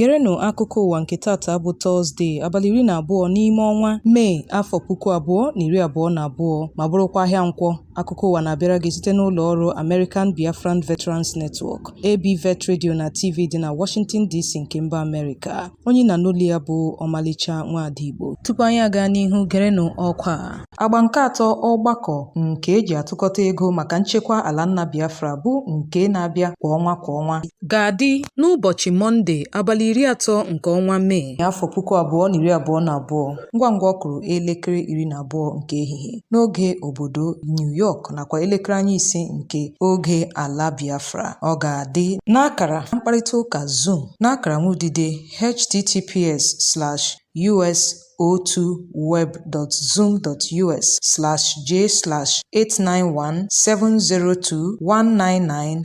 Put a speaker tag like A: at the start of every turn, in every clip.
A: Gerenụ akụkọ ụwa nke tata bụ Tọzdee abalị 12 n'ime ọnwa Mee afọ 2022 ma bụrụkwa ahịa nkwọ. Akụkọ ụwa na-abịara gị site n'ụlọ ọrụ American Biafran Veterans Network, ABVet Radio na TV dị na Washington DC nke mba Amerịka. Onye na n'olu ya bụ Omalicha Nwada Igbo. Tupu anyị aga n'ihu, gerenụ ọkwa. Agba nke atọ ọgbakọ nke eji atụkọta ego maka nchekwa ala nna Biafra bụ nke na-abịa kwa ọnwa ga-adị n'ụbọchị Mọnde abalị 30 nke ọnwa Mee afọ 2022 ngwa ngwa ọ kụrụ elekere 12 nke ehihie n'oge obodo New York nakwa elekere anya 5 nke oge ala Biafra. Ọ ga-adị n'akara mkparịta ụka Zoom n'akara nwudide https://us.web.zoom.us/j/8917021995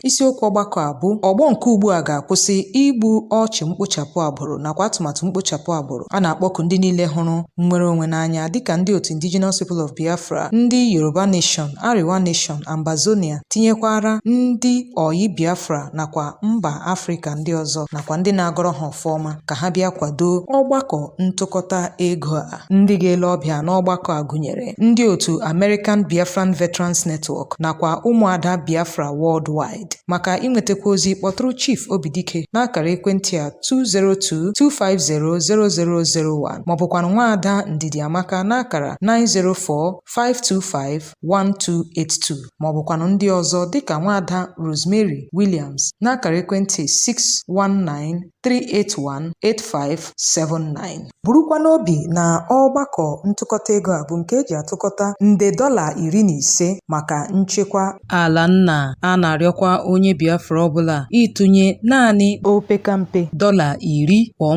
A: Isiokwu ọgbakọ a bụ ọgbọ nke ugbu a ga-akwụsị igbu ọchụ mkpochapụ agbụrụ nakwa atụmatụ mkpochapụ agbụrụ. A na-akpọku ndị niile hụrụ nnwere onwe n'anya dịka ndị otu Indigenous People of Biafra, ndị Yoruba Nation, Ariwa Nation, Ambazonia, tinyekwara ndị Oyi Biafra nakwa mba Afrịka ndị ọzọ nakwa ndị na-agọrọ ha ọfọma ka ha bịa kwado ọgbakọ ntụkọta ego a. Ndị ga-ele ọbịa n'ọgbakọ a gụnyere ndị otu American Biafran Veterans Network nakwa ụmụada Biafra worldwide. Maka inwetakwa ozi, kpọtụrụ Chief Obidike n'akara ekwentị a 202-250-0001 maọbụkwanụ Nwaada Ndidi Amaka n'akara 904-525-1282 maọbụkwanụ ndị ọzọ dịka Nwaada Rosemary Williams n'akara ekwentị 619-381-8579. Burukwa n'obi na ọgbakọ ntụkọta ego a bụ nke eji atụkọta nde $15 maka nchekwa ala nna. A na-arịọkwa onye Biafra ọbụla ịtụnye naanị opekampe $10 kwa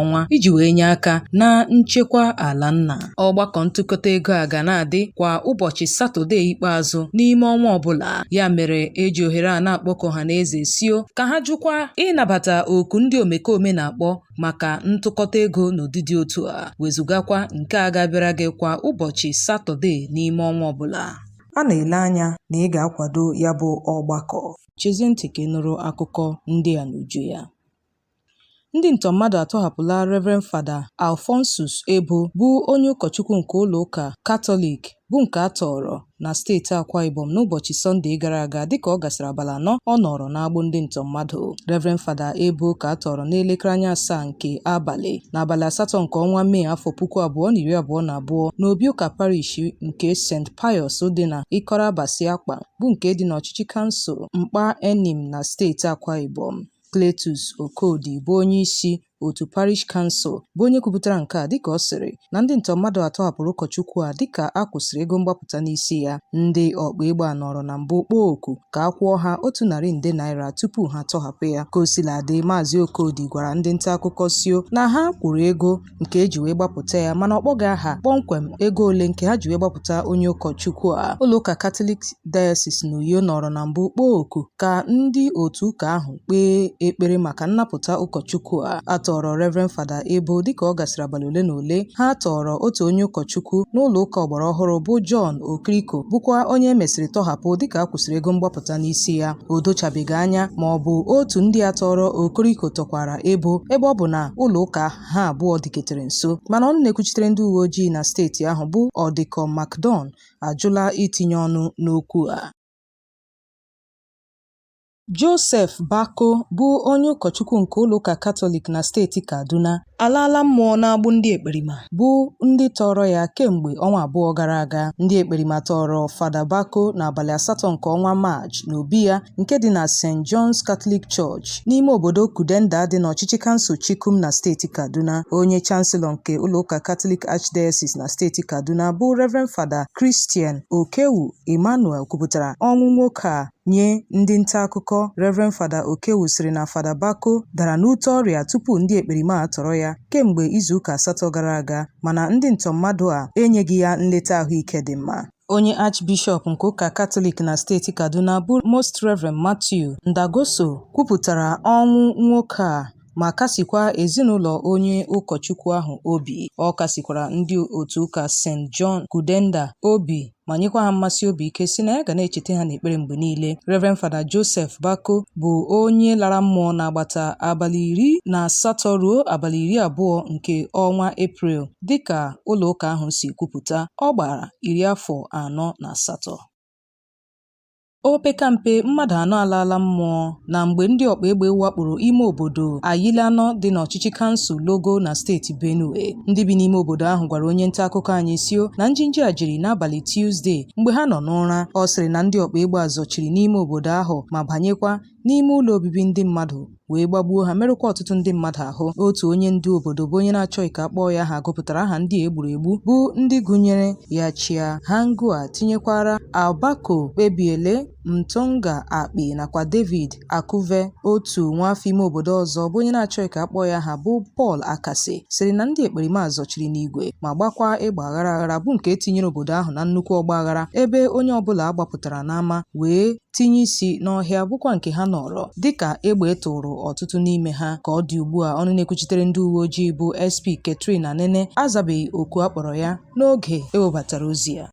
A: ọnwa iji wee nye aka na nchekwa ala nna. Ọgbakọ ntụkọta ego a ga na-adị kwa ụbọchị Satọde ikpeazụ n'ime ọnwa ọbụla. Ya mere eji ohere a na-akpọkọ ọhaneze sio ka ha jụkwa ịnabata oku ndị omekome na-akpọ maka ntụkọta ego n'ụdịdị otu a, wezugakwa nke a ga-abịara gị kwa ụbọchị Satọde n'ime ọnwa ọbụla. A na-ele anya na ị ga-akwado ya bụ ọgbakọ. Chezie ntị ka ị nụrụ akụkọ ndị a n'uju ya. Ndị ntọ mmadụ atọhapụla Reverend Fada Alphonsus Ebo bụ onye ụkọchukwu nke ụlọ ụka Katọlik bụ nke a tọrọ na steeti Akwa Ibom n'ụbọchị Sọnde gara aga dịka ọ gasịrị abalị 4 ọ nọrọ n'agbụ ndị ntọ mmadụ. Reverend Fada Ebo ka a tọrọ n'elekere anya 7 nke abalị n'abalị 8 nke ọnwa Mee afọ 2022 n'obi ụka parish nke St. Pius dị na Ikorabasi Akpa bụ nke dị n'ọchịchị kansụl Mkpa Enim na steeti Akwa Ibom. Cletus Okodi bụ onye isi otu parish council bụ onye kwupụtara nke a dịka ọ sịrị na ndị ntọ mmadụ atọhapụrụ ụkọchukwu a dịka a kwụsịrị ego mgbapụta n'isi ya. Ndị ọkpa ịgba nọrọ na mbụ kpọọ oku ka a kwụọ ha $100 tupu ha tọhapụ ya. Ka o siladị, Maazị Okodi gwara ndị nta akụkọ sio na ha kwụrụ ego nke eji wee gbapụta ya mana ọ kpọghị aha kpọmkwem ego ole nke ha ji wee gbapụta onye ụkọchukwu a. Ụlọụka Catholic Diocese n'Uyo nọrọ na mbụ kpọọ oku ka ndị otu ụka ahụ kpee ekpere maka nnapụta ụkọchukwu a tọrọ Reverend Fada Ebo dịka ọ gasịrị abalị ole na ole. Ha tọrọ otu onye ụkọchukwu n'ụlọ ụka ọgbara ọhụrụ bụ John Okriko bụkwa onye emesịrị tọhapụ dịka a kwụsịrị ego mgbapụta n'isi ya. O dochabeghị anya ma ọ bụ otu ndị a tọrọ Okriko tọkwara Ebo ebe ọ bụ na ụlọ ụka ha abụọ dịketere nso, mana ọnụ na-ekwuchitere ndị uwe ojii na steeti ahụ bụ Ọdịkọ Macdon ajụla itinye ọnụ n'okwu a. Joseph Bako bụ onye ụkọchukwu nke ụlọụka Katọlik na steeti Kaduna alaala mmụọ na-agbụ ndị ekperima bụ ndị tọrọ ya kemgbe ọnwa 2 gara aga. Ndị ekperima tọrọ Fada Bako n'abalị 8 nke ọnwa Maachị n'obi ya nke dị na St. John's Catholic Church n'ime obodo Kudenda dị n'ọchịchị kansụl Chikum na steeti Kaduna. Onye Chancellor nke ụlọụka Catholic Archdiocese na steeti Kaduna bụ Reverend Fada Christian Okewu Emmanuel kwupụtara ọnwụ nwoke a nye ndị nta akụkọ. Reverend Fada Okewu sịrị na Fada Bako dara n'ute ọrịa tupu ndị ekperima atọrọ ya kemgbe izuụka 8 gara aga, mana ndị ntọ mmadụ a enyeghị ya nleta ahụike dị mma. Onye Archbishop nke ụka Katọlik na steeti Kaduna bụ Most Reverend Matthew Ndagoso kwupụtara ọnwụ nwoke a ma kasịkwa ezinụlọ onye ụkọchukwu ahụ obi. Ọ kasịkwara ndị otu ụka St. John Kudenda obi ma nyekwa ha mmasị obi ike si na ya ga na-echeta ha n'ekpere mgbe niile. Reverend Fada Joseph Bako bụ onye lara mmụọ n'agbata abalị 18 ruo abalị 20 nke ọnwa Eprel dịka ụlọ ụka ahụ si kwupụta. Ọ gbara 48. Opekampe mmadụ 4 alaala mmụọ na mgbe ndị ọkpa egbe wakporo ime obodo Ayilanọ dị n'ọchịchị kansụl Logo na steeti Benue. Ndị bi n'ime obodo ahụ gwara onye nta akụkọ anyị sio na njinji a jiri n'abalị Tuesday mgbe ha nọ n'ụra. Ọ sịrị na ndị ọkpa egbe azọchiri n'ime obodo ahụ ma banyekwa n'ime ụlọ obibi ndị mmadụ wee gbagbuo ha, merụkwa ọtụtụ ndị mmadụ ahụ. Otu onye ndu obodo bụ onye na-achọghị ka akpọọ ya ha gụpụtara aha ndị egburu egbu bụ ndị gụnyere Yachia Hangua, tinyekwara Albako Kpebiele, Mtonga Akpi nakwa David Akuve. Otu nwafọ ime obodo ọzọ bụ onye na-achọghị ka akpọọ ya ha bụ Paul Akasi sịrị na ndị ekperima zọchiri n'igwe ma gbakwa ịgba aghara aghara bụ nke tinyere obodo ahụ na nnukwu ọgba aghara ebe onye ọbụla agbapụtara n'ama wee tinye isi n'ọhịa bụkwa nke ha nọrọ dịka egbe tụrụ ọtụtụ n'ime ha. Ka ọ dị ugbu a, ọnụ na-ekwuchitere ndị uwe ojii bụ SP Catherine Anene azabeghị oku akpọrọ ya n'oge ewebatara ozi ya.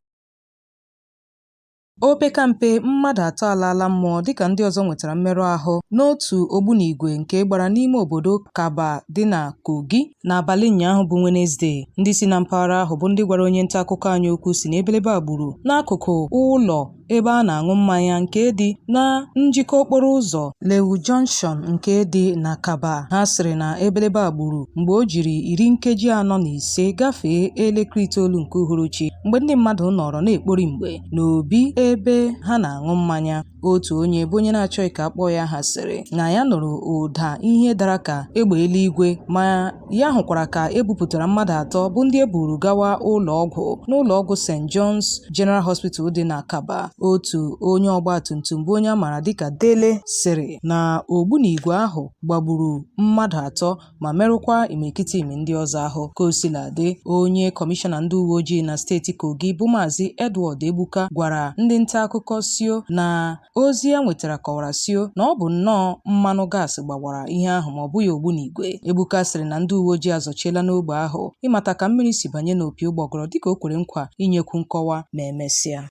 A: Opekampe mmadụ 3 alaala mmụọ dịka ndị ọzọ nwetara mmerụ ahụ n'otu ogbunigwe nke gbara n'ime obodo Kaba dị na Kogi n'abalị ụnyaahụ bụ Wednesday. Ndị si na mpaghara ahụ bụ ndị gwara onye nta akụkọ anyị okwu si na ebelebe agburu n'akụkụ ụlọ ebe a na-aṅụ mmanya nke dị na njikọ okporo ụzọ Lewu Junction nke dị na Kaba. Ha sịrị na ebelebe agburu mgbe o jiri 45 gafee elekere 9 nke uhuruchi mgbe ndị mmadụ nọrọ na-ekpori mgbe n'obi ebe ha na-aṅụ mmanya. Otu onye bụ onye na-achọghị ka akpọọ ya ha sịrị na ya nụrụ ụda ihe dara ka egbe eluigwe ma ya hụkwara ka ebupụtara mmadụ 3 bụ ndị eburu gawa n'ụlọ ọgwụ St. John's General Hospital dị na Kaba. Otu onye ọgba tumtum bụ onye a maara dịka Dele sịrị na ogbunigwe ahụ gbagburu mmadụ 3 ma merụkwa imirikiti ime ndị ọzọ ahụ. Ka o sila dị, onye kọmishọna ndị uwe ojii na steeti Kogi bụ Maazị Edward Ebuka gwara ndị nta akụkọ sio na ozi ya nwetara kọwara sio na ọ bụ nnọọ mmanụ gaasị gbawara ihe ahụ ma ọ bụghị ogbunigwe. Ebuka sịrị na ndị uwe ojii azọchiela n'ogbe ahụ ịmata ka mmiri si banye n'opi ụgbọgọrọ dịka o kwere nkwa inyekwu nkọwa ma emesịa.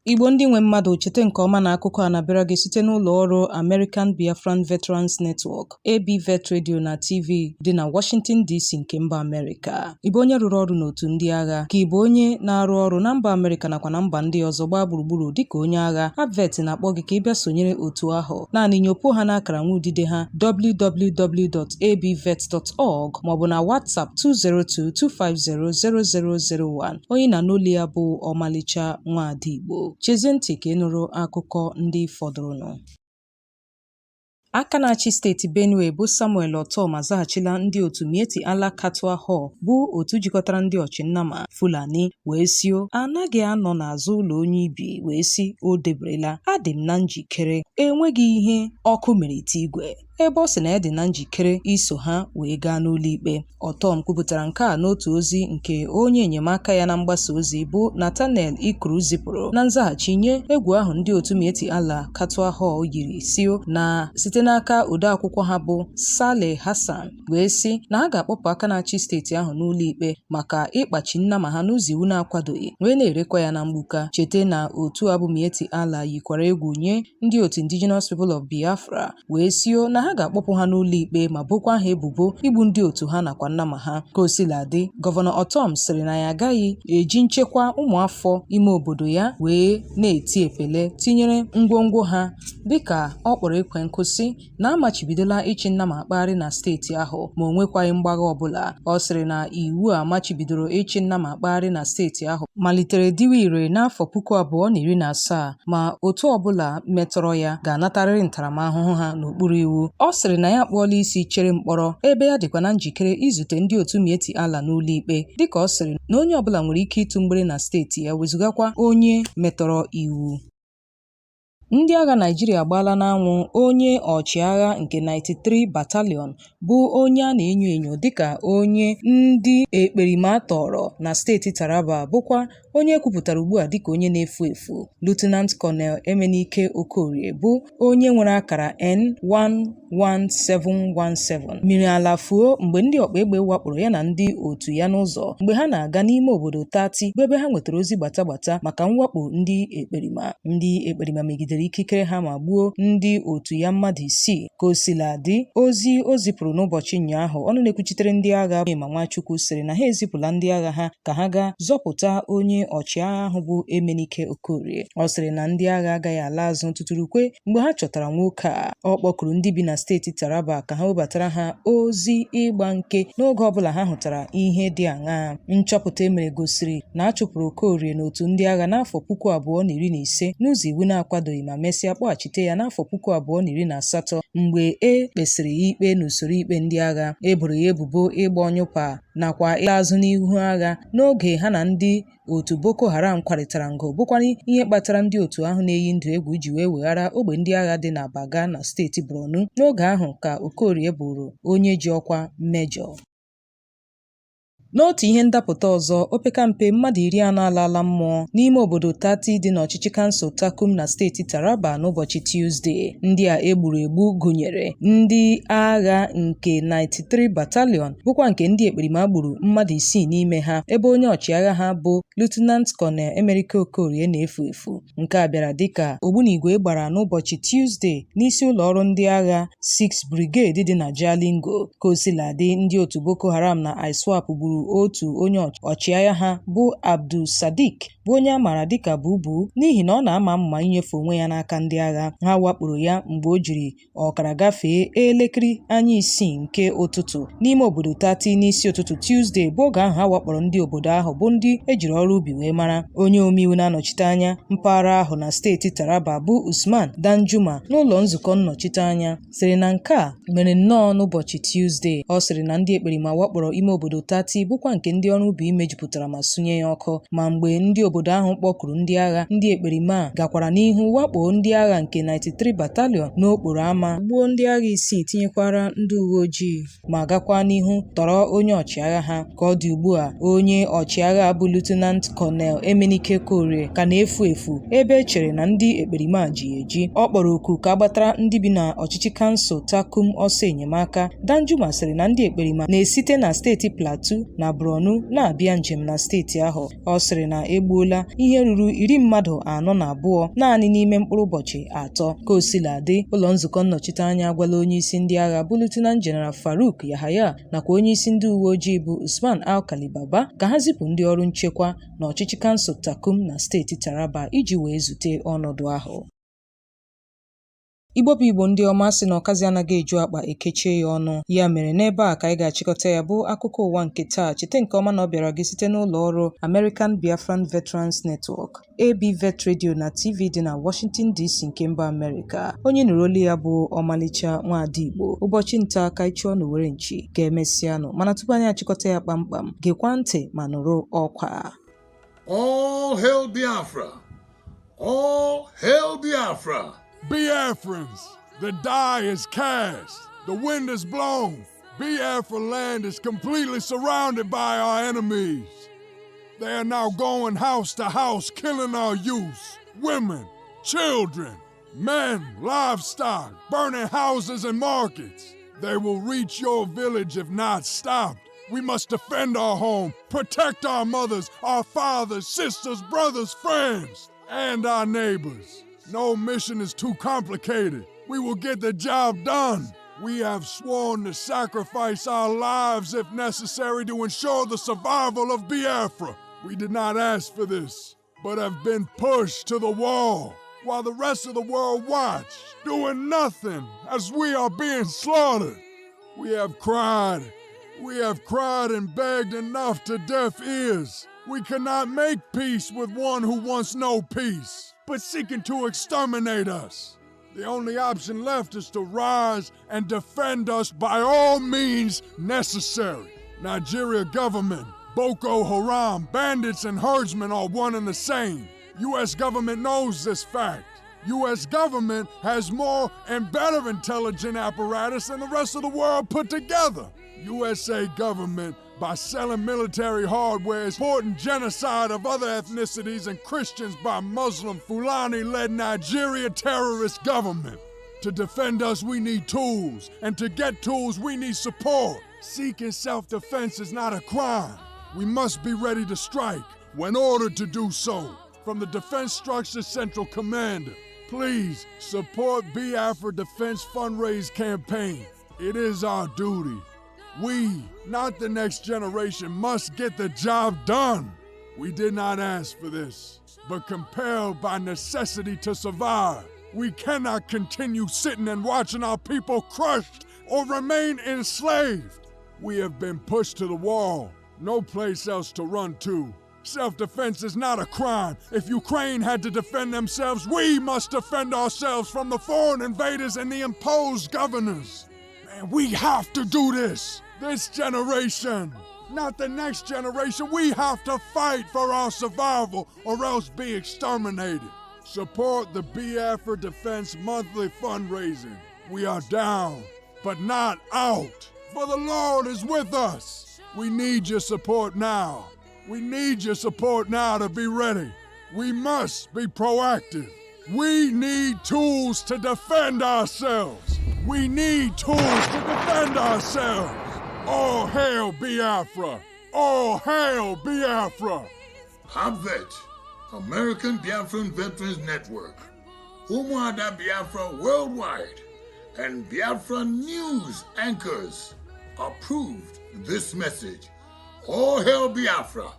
A: Igbo ndị nwe mmadụ, chete nke ọma na akụkọ a na-abịara gị site n'ụlọ ọrụ American Biafran Veterans Network ABVet Radio na TV dị na Washington DC nke mba Amerịka. Ịbụ onye rụrụ ọrụ n'otu ndị agha ka ịbụ onye na-arụ ọrụ na mba Amerịka nakwa na mba ndị ọzọ gbaa gburugburu dịka onye agha, ABVet na-akpọ gị ka ị bịa sonyere otu ahụ. Naanị nyopuo ha n'akara nwaudide ha www.abvet.org maọbụ na WhatsApp 202-250-0001. Onye na n'olu ya bụ Omalicha Nwada Igbo. Chezie ntị ka ị nụrụ akụkọ ndị fọdụrụnụ. Aka na-achị steeti Benue bụ Samuel Otom azaghachila ndị otu Mieti Ala Katwa Hall bụ otu jikọtara ndị ọchịnnama Fulani wee sio anaghị anọ n'azụ ụlọ onye ibi wee si o deberela adị m na njikere, enweghị ihe ọkụ mere ite igwe, ebe ọ sị na ya dị na njikere iso ha wee gaa n'ụlọ ikpe. Otom kwupụtara nke a n'otu ozi nke onye enyemaka ya na mgbasa ozi bụ Nathaniel Ikuru zipụrụ na nzaghachi nye egwu ahụ ndị otu Mieti Ala Katwa Hall yiri sio na site n'aka odeakwụkwọ ha bụ Saleh Hassan wee sị na ha ga-akpọpụ aka na-achị steeti ahụ n'ụlọ ikpe maka ịkpachi nnama ha n'ụzọ iwu na-akwadoghị wee na-erekwa ya na mgbuka. Chete na otu abụ Mieti Ala yikwara egwu nye ndị otu Indigenous People of Biafra wee sio na ha ga-akpọpụ ha n'ụlọ ikpe ma bokwa ha ebubo igbu ndị otu ha nakwa nnama ha. Ka o sila dị, Gọvanọ Otom sịrị na ya agaghị eji nchekwa ụmụafọ ime obodo ya wee na-eti epele tinyere ngwongwo ha dịka ọ kpọrọ ekwe nkụsị na amachibidola ịchị nnama akpagharị na steeti ahụ ma o nwekwaghị mgbagha ọbụla. Ọ sịrị na iwu a machibidoro ịchị nnama akpagharị na steeti ahụ malitere diwa ire n'afọ 2017 ma otu ọbụla metọrọ ya ga-anatarịrị ntaramahụhụ ha n'okpuru iwu. Ọ sịrị na ya akpọọla isi chere mkpọrọ ebe ya dịkwa na njikere izute ndị otu Mieti Ala n'ụlọ ikpe dịka ọ sịrị na onye ọbụla nwere ike ịtụ mgbere na steeti ya wezugakwa onye metọrọ iwu. ndị agha Naịjirịa agbaala n'anwụ onye ọchịagha nke 93 Battalion bụ onye a na-enyo enyo dịka onye ndị ekperima tọrọ na steeti Taraba bụkwa onye ekwupụtara ugbu a dịka onye na-efu efu. Lieutenant Colonel Emenike Okorie bụ onye nwere akara N11717 mmiri ala fuo mgbe ndị ọkpa egbe wakporo ya na ndị otu ya n'ụzọ mgbe ha na-aga n'ime obodo Tati bụ ebe ha nwetara ozi gbatagbata maka mwakpo ndị ekperima. Ndị ekperima megidere ikikere ha ma gbuo ndị otu ya mmadụ 6. Ka o sila dị, ozi o zipụrụ n'ụbọchị ụnyaahụ, ọnụ na-ekwuchitere ndị agha ma Nwachukwu sịrị na ha ezipụla ndị agha ha ka ha gaa zọpụta onye ọchịagha ahụ bụ Emenike Okorie. Ọ sịrị na ndị agha agaghị ala azụ ntụtụrụkwe mgbe ha chọtara nwoke a. Ọ kpọkuru ndị bi na steeti Taraba ka ha webatara ha ozi ịgba nke n'oge ọbụla ha hụtara ihe dị aṅaa. Nchọpụta emere gosiri na a chụpụrụ Okorie n'otu ndị agha n'afọ 2015 n'ụzọ iwu na-akwadoghị ma mesịa kpọghachite ya n'afọ 2018 mgbe e kpesịrị ya ikpe n'usoro ikpe ndị agha. Eboro ya ebubo ịgba ọnyụpa nakwa ịla azụ n'ihu agha n'oge ha na ndị otu Boko Haram kwarịtara ngụ, bụkwana ihe kpatara ndị otu ahụ na-eyi ndụ egwu ji wee weghara ogbe ndị agha dị na Baga na steeti Borno. N'oge ahụ ka Okorie bụrụ onye ji ọkwa mejọ. N'otu ihe ndapụta ọzọ, opekampe mmadụ 40 alaala mmụọ n'ime obodo Tati dị n'ọchịchị kansụl Takum na steeti Taraba n'ụbọchị Tuzdee. Ndị a egburu egbu gụnyere ndị agha nke 93 Battalion bụkwa nke ndị ekperima gburu mmadụ 6 n'ime ha, ebe onye ọchịagha ha bụ Lieutenant Colonel Emenike Okorie na-efu efu. Nke a bịara dịka ogbunigwe gbara n'ụbọchị Tuzdee n'isi ụlọ ọrụ ndị agha 6 Brigade dị na Jalingo. Ka o sila dị, ndị otu Boko Haram na ISWAP gburu otu onye ọchịagha ha bụ Abdul Sadiq bụ onye a maara dịka Bubu n'ihi na ọ na-ama mma inyefe onwe ya n'aka ndị agha. Ha wakporo ya mgbe o jiri ọkara gafee elekere 6 nke ụtụtụ n'ime obodo Tati n'isi ụtụtụ Tuzdee, bụ oge ahụ ha wakporo ndị obodo ahụ bụ ndị ejiri ọrụ ubi wee mara. Onye omeiwu na-anọchite anya mpaghara ahụ na steeti Taraba bụ Usman Danjuma n'ụlọ nzukọ nnọchiteanya sịrị na nke a mere nnọọ n'ụbọchị Tuzdee. Ọ sịrị na ndị ekperima wakporo ime obodo Tati bụkwa nke ndị ọrụ ubi mejupụtara ma sụnye ya ọkụ, ma mgbe ndị obodo ahụ kpọkuru ndị agha, ndị ekperima gakwara n'ihu wakpo ndị agha nke 93 Battalion n'okporo ámá, gbuo ndị agha 6 tinyekwara ndị uwe ojii, ma gakwa n'ihu tọrọ onye ọchịagha ha. Ka ọ dị ugbu a, onye ọchịagha bụ Lieutenant Colonel Emenike Okorie ka na-efu efu ebe e chere na ndị ekperima ji eji. Ọ kpọrọ oku ka agbatara ndị bi na ọchịchị kansụl Takum ọsọ enyemaka. Danjuma sịrị na ndị ekperima na-esite na steeti Plateau na Borno na-abịa njem na steeti ahụ. Ọ sịrị na egbuola ihe ruru 42 naanị n'ime mkpụrụ ụbọchị 3. Ka o sila dị, ụlọ nzukọ nnọchiteanya agwala onye isi ndị agha bụ Lieutenant General Faruk Yahaya nakwa onye isi ndị uwe ojii bụ Usman Alkali Baba ka ha zipụ ndị ọrụ nchekwa na ọchịchị kansụl Takum na steeti Taraba iji wee zute ọnọdụ ahụ. Igbo bụ Igbo ndị ọma, sị na ọkazi anaghị eju akpa ekechie ya ọnụ. Ya mere n'ebe a ka anyị ga-achịkọta ya bụ akụkọ ụwa nke taa. Cheta nke ọma na ọ bịara gị site n'ụlọ ọrụ American Biafran Veterans Network ABVet Radio na TV dị na Washington DC nke mba Amerịka. Onye nụrụ olu ya bụ Omalicha Nwada Igbo. Ụbọchị nta ka anyị chụọ n'Owere nchi ga-emesịanụ, mana tupu anyị achịkọta ya kpamkpam, gekwa ntị ma nụrụ ọkwa.
B: All hail Biafra! All hail Biafra!
C: Biafrans, the die is cast, the wind is blown. Biafra land is completely surrounded by our enemies. They are now going house to house, killing our youth, women, children, men, livestock, burning houses and markets. They will reach your village if not stopped. We must defend our home, protect our mothers, our fathers, sisters, brothers, friends, and our neighbors. No mission is too complicated. We will get the job done. We have sworn to sacrifice our lives if necessary to ensure the survival of Biafra. We did not ask for this, but have been pushed to the wall, while the rest of the world watch, doing nothing as we are being slaughtered. We have cried and begged enough to deaf ears. We cannot make peace with one who wants no peace, but seeking to exterminate us. The only option left is to rise and defend us by all means necessary. Nigeria government, Boko Haram, bandits and herdsmen are one and the same. U.S. government knows this fact. U.S. government has more and better intelligence apparatus than the rest of the world put together. USA government, by selling military hardware, is supporting genocide of other ethnicities and Christians by Muslim Fulani-led Nigeria terrorist government. To defend us, we need tools, and to get tools, we need support. Seeking self-defense is not a crime. We must be ready to strike when ordered to do so. From the Defense Structure Central Commander, please support Biafra Defense Fundraise Campaign. It is our duty. We, not the next generation, must get the job done. We did not ask for this, but compelled by necessity to survive. We cannot continue sitting and watching our people crushed or remain enslaved. We have been pushed to the wall. No place else to run to. Self-defense is not a crime. If Ukraine had to defend themselves, we must defend ourselves from the foreign invaders and the imposed governors. Man, we have to do this. This generation, not the next generation. We have to fight for our survival or else be exterminated. Support the Biafra Defense monthly fundraising. We are down, but not out. For the Lord is with us. We need your support now. We need your support now to be ready. We must be proactive. We need tools to defend ourselves. We need tools to defend ourselves. All hail Biafra! All hail Biafra!
B: ABVet, American Biafran Veterans Network, Nwada Biafra Worldwide, and Biafra News Anchors approved this message. All hail Biafra!